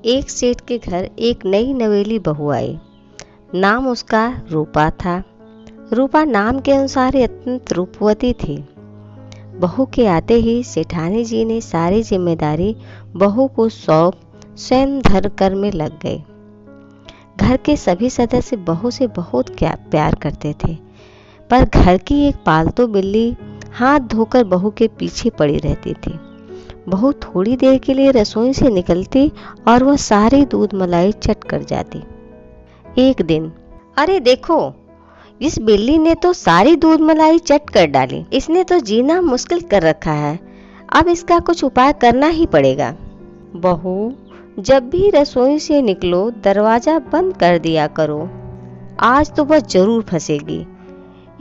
एक सेठ के घर एक नई नवेली बहू आई। नाम उसका रूपा था। रूपा नाम के अनुसार ही अत्यंत रूपवती थी। बहू के आते ही सेठानी जी ने सारी जिम्मेदारी बहू को सौंप स्वयं धर कर में लग गए। घर के सभी सदस्य बहू से बहुत प्यार करते थे, पर घर की एक पालतू बिल्ली हाथ धोकर बहू के पीछे पड़ी रहती थी। बहू थोड़ी देर के लिए रसोई से निकलती और वह सारी दूध मलाई चट कर जाती। एक दिन, अरे देखो, इस बिल्ली ने तो सारी दूध मलाई चट कर डाली। इसने तो जीना मुश्किल कर रखा है। अब इसका कुछ उपाय करना ही पड़ेगा। बहू, जब भी रसोई से निकलो दरवाजा बंद कर दिया करो। आज तो वह जरूर फंसेगी।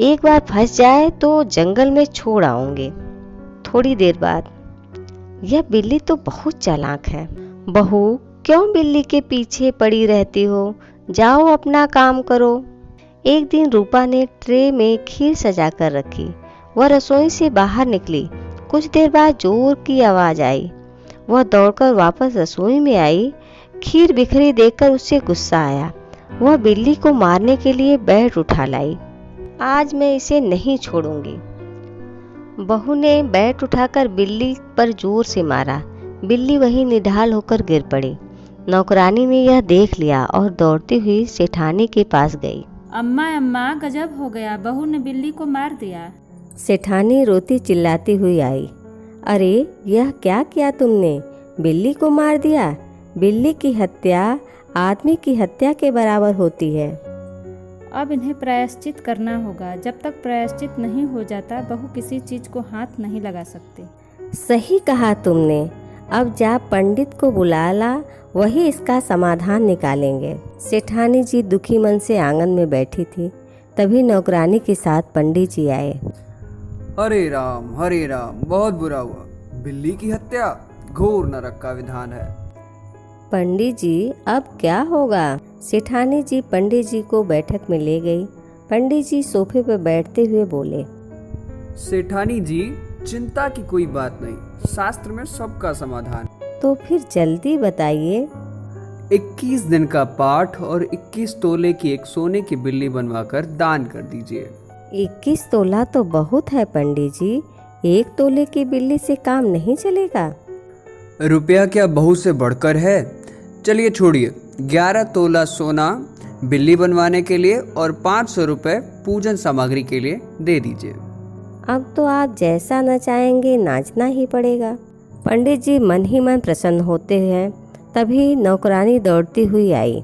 एक बार फंस जाए तो जंगल में छोड़ आऊंगी। थोड़ी देर बाद, यह बिल्ली तो बहुत चालाक है। बहू, क्यों बिल्ली के पीछे पड़ी रहती हो? जाओ अपना काम करो। एक दिन रूपा ने ट्रे में खीर सजा कर रखी। वह रसोई से बाहर निकली। कुछ देर बाद जोर की आवाज आई। वह दौड़कर वापस रसोई में आई। खीर बिखरी देखकर उससे गुस्सा आया। वह बिल्ली को मारने के लिए बैट उठा लाई। आज मैं इसे नहीं छोड़ूंगी। बहू ने बैट उठाकर बिल्ली पर जोर से मारा। बिल्ली वहीं निढाल होकर गिर पड़ी। नौकरानी ने यह देख लिया और दौड़ती हुई सेठानी के पास गई। अम्मा अम्मा, गजब हो गया, बहू ने बिल्ली को मार दिया। सेठानी रोती चिल्लाती हुई आई। अरे, यह क्या किया तुमने? बिल्ली को मार दिया? बिल्ली की हत्या आदमी की हत्या के बराबर होती है। अब इन्हें प्रायश्चित करना होगा। जब तक प्रायश्चित नहीं हो जाता बहू किसी चीज को हाथ नहीं लगा सकती। सही कहा तुमने। अब जा पंडित को बुला ला, वही इसका समाधान निकालेंगे। सेठानी जी दुखी मन से आंगन में बैठी थी। तभी नौकरानी के साथ पंडित जी आए। हरे राम, बहुत बुरा हुआ। बिल्ली की हत्या घोर नरक का विधान है। पंडित जी, अब क्या होगा? सेठानी जी पंडित जी को बैठक में ले गई। पंडित जी सोफे पर बैठते हुए बोले। सेठानी जी, चिंता की कोई बात नहीं, शास्त्र में सबका समाधान। तो फिर जल्दी बताइए। 21 दिन का पाठ और 21 तोले की एक सोने की बिल्ली बनवाकर दान कर दीजिए। 21 तोला तो बहुत है पंडित जी। 1 तोले की बिल्ली से काम नहीं चलेगा। रुपया क्या बहू से बढ़कर है? चलिए छोड़िए, 11 तोला सोना बिल्ली बनवाने के लिए और 500 रुपये पूजन सामग्री के लिए दे दीजिए। अब तो आप जैसा नचाएंगे नाचना ही पड़ेगा। पंडित जी मन ही मन प्रसन्न होते हैं। तभी नौकरानी दौड़ती हुई आई।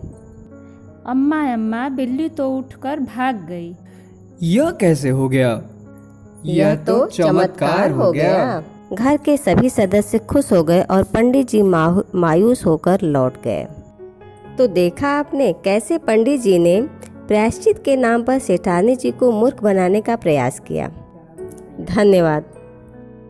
अम्मा अम्मा, बिल्ली तो उठकर भाग गई। यह कैसे हो गया? यह तो चमत्कार हो गया। घर के सभी सदस्य खुश हो गए और पंडित जी मायूस होकर लौट गए। तो देखा आपने कैसे पंडित जी ने प्रायश्चित के नाम पर सेठानी जी को मूर्ख बनाने का प्रयास किया। धन्यवाद।